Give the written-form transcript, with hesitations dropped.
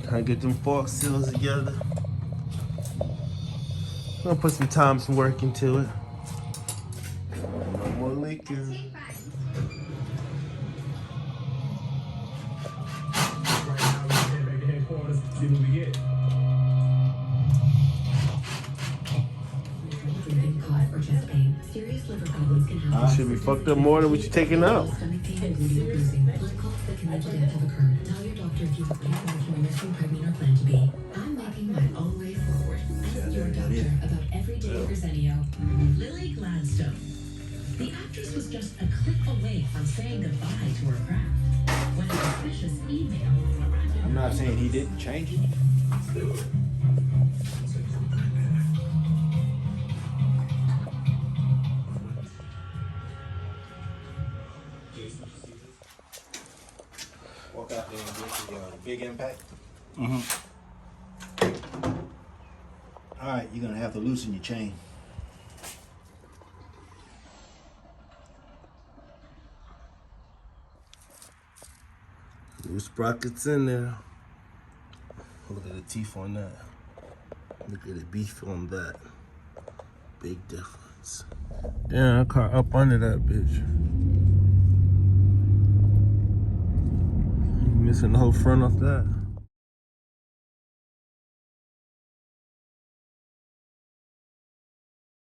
Kind of get them fork seals together. Gonna put some time, some work into it. No more leaking. You should be fucked up more than what you're taking out. I'm making my own way forward. Ask your doctor about everyday Verzenio. Lily Gladstone. The actress was just a click away from saying goodbye to her craft when a suspicious email arrived. I'm not saying he didn't change it. Walk out there and get the big impact. Alright, you're gonna have to loosen your chain. New sprockets in there. Look at the teeth on that. Look at the beef on that. Big difference. Damn, I caught up under that bitch. Missing the whole front off that.